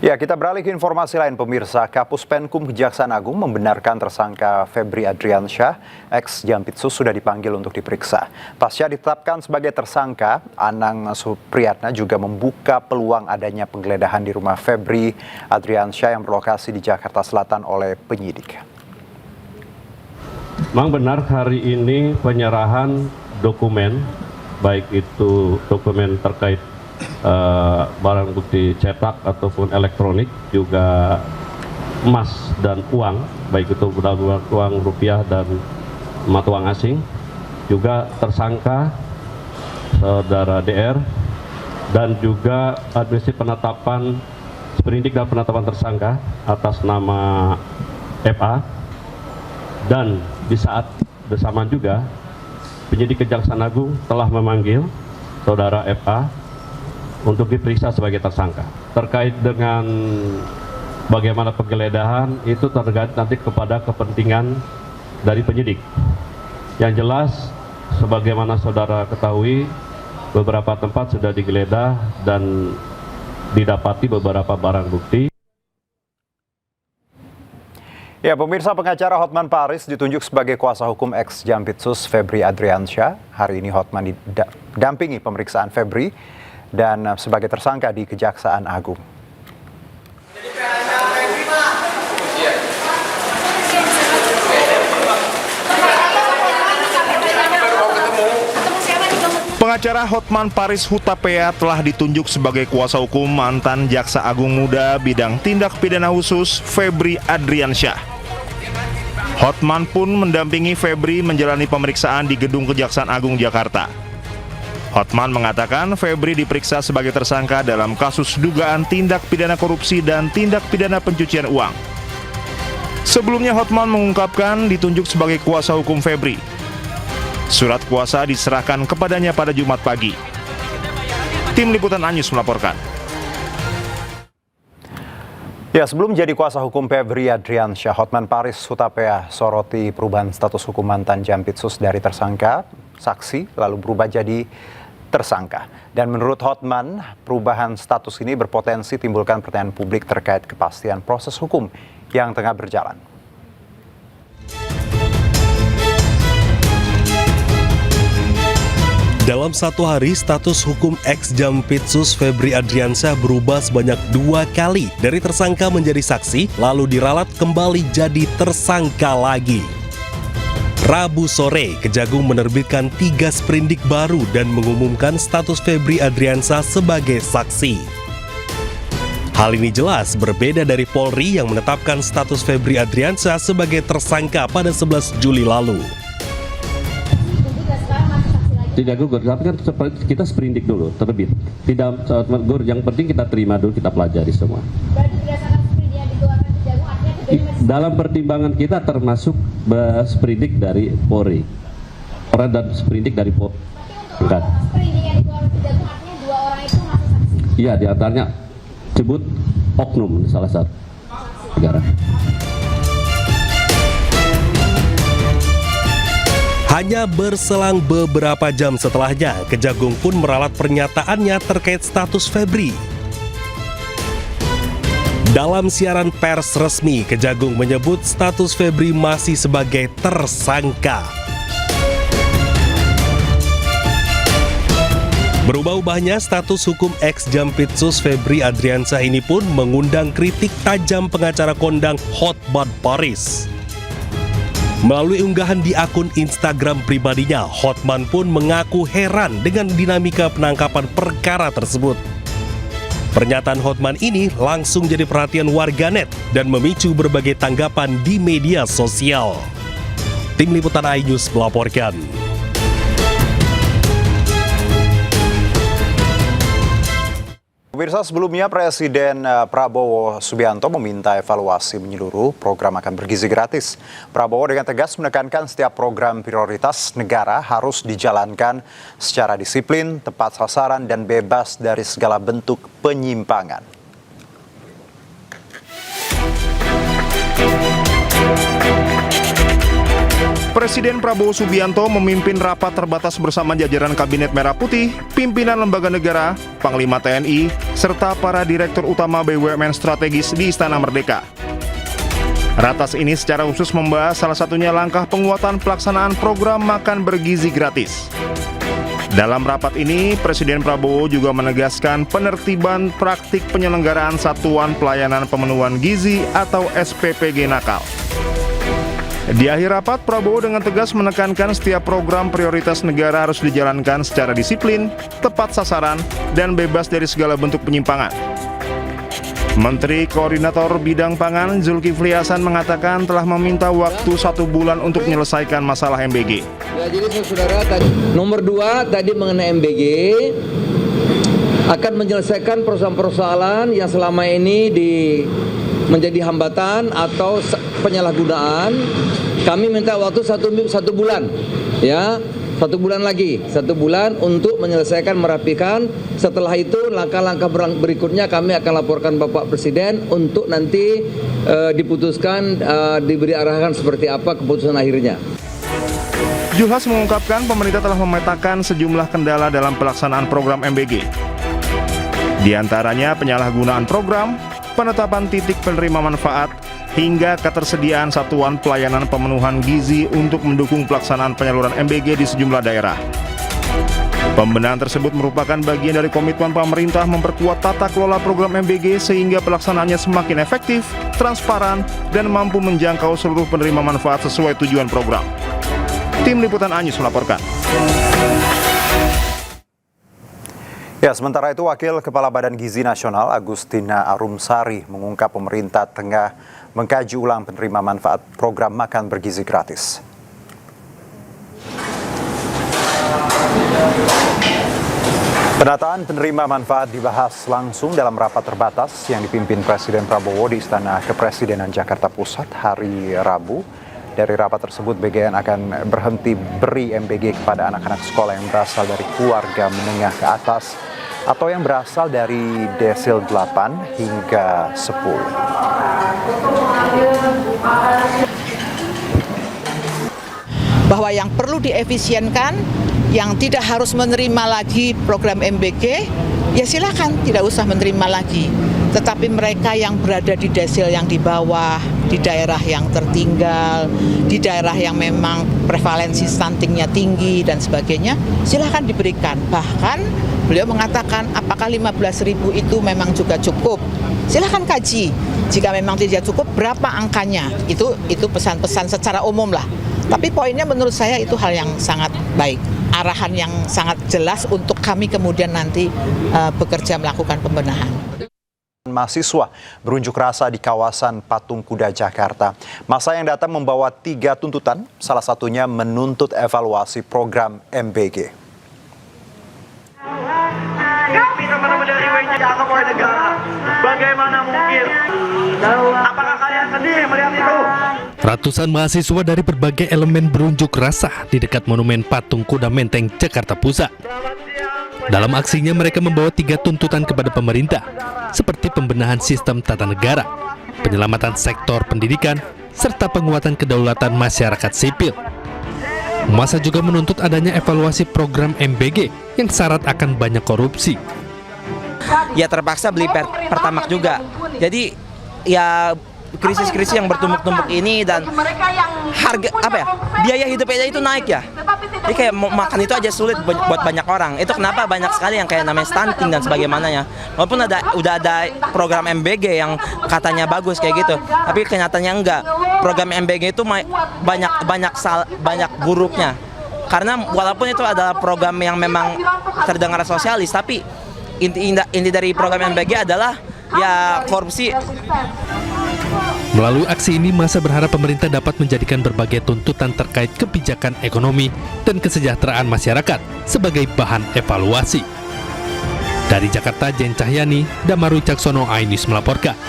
Ya, kita beralih ke informasi lain pemirsa. Kapus Penkum Kejaksaan Agung membenarkan tersangka Febri Adriansyah, ex Jampitsus sudah dipanggil untuk diperiksa. Pasca ditetapkan sebagai tersangka, Anang Supriyatna juga membuka peluang adanya penggeledahan di rumah Febri Adriansyah yang berlokasi di Jakarta Selatan oleh penyidik. Memang benar hari ini penyerahan dokumen, baik itu dokumen terkait barang bukti cetak ataupun elektronik, juga emas dan uang, baik itu uang rupiah dan mata uang asing, juga tersangka saudara DR, dan juga administrasi penetapan sprindik dan penetapan tersangka atas nama FA. Dan di saat bersamaan juga penyidik Kejaksaan Agung telah memanggil saudara FA untuk diperiksa sebagai tersangka. Terkait dengan bagaimana penggeledahan itu tergantung nanti kepada kepentingan dari penyidik. Yang jelas, sebagaimana saudara ketahui, beberapa tempat sudah digeledah dan didapati beberapa barang bukti. Ya, pemirsa, pengacara Hotman Paris ditunjuk sebagai kuasa hukum ex Jampitsus Febri Adriansyah. Hari ini Hotman didampingi pemeriksaan Febri dan sebagai tersangka di Kejaksaan Agung. Pengacara Hotman Paris Hutapea telah ditunjuk sebagai kuasa hukum mantan Jaksa Agung Muda bidang tindak pidana khusus Febri Adriansyah. Hotman pun mendampingi Febri menjalani pemeriksaan di Gedung Kejaksaan Agung Jakarta. Hotman mengatakan Febri diperiksa sebagai tersangka dalam kasus dugaan tindak pidana korupsi dan tindak pidana pencucian uang. Sebelumnya Hotman mengungkapkan ditunjuk sebagai kuasa hukum Febri. Surat kuasa diserahkan kepadanya pada Jumat pagi. Tim Liputan Anyus melaporkan. Ya, sebelum jadi kuasa hukum Febri Adriansyah, Hotman Paris Hutapea soroti perubahan status hukum mantan Jampitsus dari tersangka, saksi, lalu berubah jadi tersangka. Dan menurut Hotman, perubahan status ini berpotensi timbulkan pertanyaan publik terkait kepastian proses hukum yang tengah berjalan. Dalam satu hari, status hukum ex Jampitsus Febri Adriansyah berubah sebanyak 2 kali. Dari tersangka menjadi saksi, lalu diralat kembali jadi tersangka lagi. Rabu sore, Kejagung menerbitkan 3 sprindik baru dan mengumumkan status Febri Adriansyah sebagai saksi. Hal ini jelas berbeda dari Polri yang menetapkan status Febri Adriansyah sebagai tersangka pada 11 Juli lalu. Tidak gugur, tapi kan kita sprindik dulu, terbit. Tidak gugur, yang penting kita terima dulu, kita pelajari semua. Berarti berdasarkan sprindik yang dikeluarkan Kejagung artinya dalam pertimbangan kita termasuk sprindik dari Polri. Orang dan sprindik dari Polri. Untuk sprindik yang dikeluarkan Kejagung artinya 2 orang itu masih saksi? Iya, diantaranya sebut oknum salah satu negara. Hanya berselang beberapa jam setelahnya, Kejagung pun meralat pernyataannya terkait status Febri. Dalam siaran pers resmi, Kejagung menyebut status Febri masih sebagai tersangka. Berubah-ubahnya status hukum ex Jampitsus Febri Adriansyah ini pun mengundang kritik tajam pengacara kondang Hotman Paris. Melalui unggahan di akun Instagram pribadinya, Hotman pun mengaku heran dengan dinamika penangkapan perkara tersebut. Pernyataan Hotman ini langsung jadi perhatian warganet dan memicu berbagai tanggapan di media sosial. Tim Liputan iNews melaporkan. Pemirsa, sebelumnya Presiden Prabowo Subianto meminta evaluasi menyeluruh program makan bergizi gratis. Prabowo dengan tegas menekankan setiap program prioritas negara harus dijalankan secara disiplin, tepat sasaran, dan bebas dari segala bentuk penyimpangan. Presiden Prabowo Subianto memimpin rapat terbatas bersama jajaran Kabinet Merah Putih, pimpinan lembaga negara, Panglima TNI, serta para Direktur Utama BUMN strategis di Istana Merdeka. Ratas ini secara khusus membahas salah satunya langkah penguatan pelaksanaan program makan bergizi gratis. Dalam rapat ini, Presiden Prabowo juga menegaskan penertiban praktik penyelenggaraan Satuan Pelayanan Pemenuhan Gizi atau SPPG nakal. Di akhir rapat, Prabowo dengan tegas menekankan setiap program prioritas negara harus dijalankan secara disiplin, tepat sasaran, dan bebas dari segala bentuk penyimpangan. Menteri Koordinator Bidang Pangan Zulkifli Hasan mengatakan telah meminta waktu 1 bulan untuk menyelesaikan masalah MBG. Ya, jadi saudara, nomor 2 tadi mengenai MBG akan menyelesaikan persoalan-persoalan yang selama ini menjadi hambatan atau penyalahgunaan. Kami minta waktu 1 bulan, ya, 1 bulan lagi, 1 bulan untuk menyelesaikan, merapikan. Setelah itu langkah-langkah berikutnya kami akan laporkan Bapak Presiden untuk nanti diputuskan, diberi arahan seperti apa keputusan akhirnya. Juhas mengungkapkan pemerintah telah memetakan sejumlah kendala dalam pelaksanaan program MBG. Di antaranya penyalahgunaan program, penetapan titik penerima manfaat, hingga ketersediaan satuan pelayanan pemenuhan gizi untuk mendukung pelaksanaan penyaluran MBG di sejumlah daerah. Pembenahan tersebut merupakan bagian dari komitmen pemerintah memperkuat tata kelola program MBG sehingga pelaksanaannya semakin efektif, transparan, dan mampu menjangkau seluruh penerima manfaat sesuai tujuan program. Tim Liputan Anyus melaporkan. Ya, sementara itu Wakil Kepala Badan Gizi Nasional Agustina Arumsari mengungkap pemerintah tengah mengkaji ulang penerima manfaat program makan bergizi gratis. Pendataan penerima manfaat dibahas langsung dalam rapat terbatas yang dipimpin Presiden Prabowo di Istana Kepresidenan Jakarta Pusat hari Rabu. Dari rapat tersebut, BGN akan berhenti beri MBG kepada anak-anak sekolah yang berasal dari keluarga menengah ke atas atau yang berasal dari desil 8 hingga 10. Bahwa yang perlu diefisienkan, yang tidak harus menerima lagi program MBG, ya silakan tidak usah menerima lagi. Tetapi mereka yang berada di desil yang di bawah, di daerah yang tertinggal, di daerah yang memang prevalensi stuntingnya tinggi dan sebagainya, silakan diberikan. Bahkan beliau mengatakan apakah 15.000 itu memang juga cukup. Silakan kaji. Jika memang tidak cukup, berapa angkanya? Itu pesan-pesan secara umum lah. Tapi poinnya menurut saya itu hal yang sangat baik. Arahan yang sangat jelas untuk kami kemudian nanti bekerja melakukan pembenahan. Mahasiswa berunjuk rasa di kawasan Patung Kuda, Jakarta. Massa yang datang membawa 3 tuntutan, salah satunya menuntut evaluasi program MBG. Kami teman-teman dari WC dianggap oleh negara. Bagaimana mungkin? Apakah kalian sedih melihat itu? Ratusan mahasiswa dari berbagai elemen berunjuk rasa di dekat Monumen Patung Kuda Menteng, Jakarta Pusat. Dalam aksinya mereka membawa 3 tuntutan kepada pemerintah, seperti pembenahan sistem tata negara, penyelamatan sektor pendidikan, serta penguatan kedaulatan masyarakat sipil. Massa juga menuntut adanya evaluasi program MBG yang syarat akan banyak korupsi. Ya terpaksa beli Pertamax juga. Jadi ya krisis-krisis yang bertumpuk-tumpuk ini dan harga biaya hidupnya itu naik ya. Jadi kayak makan itu aja sulit buat banyak orang. Itu kenapa banyak sekali yang kayak namanya stunting dan sebagaimananya. Walaupun udah ada program MBG yang katanya bagus kayak gitu, tapi kenyataannya enggak. Program MBG itu banyak buruknya. Karena walaupun itu adalah program yang memang terdengar sosialis, tapi inti dari program MBG adalah ya korupsi. Melalui aksi ini, massa berharap pemerintah dapat menjadikan berbagai tuntutan terkait kebijakan ekonomi dan kesejahteraan masyarakat sebagai bahan evaluasi. Dari Jakarta, Jen Cahyani, Damaru Caksono, iNews melaporkan.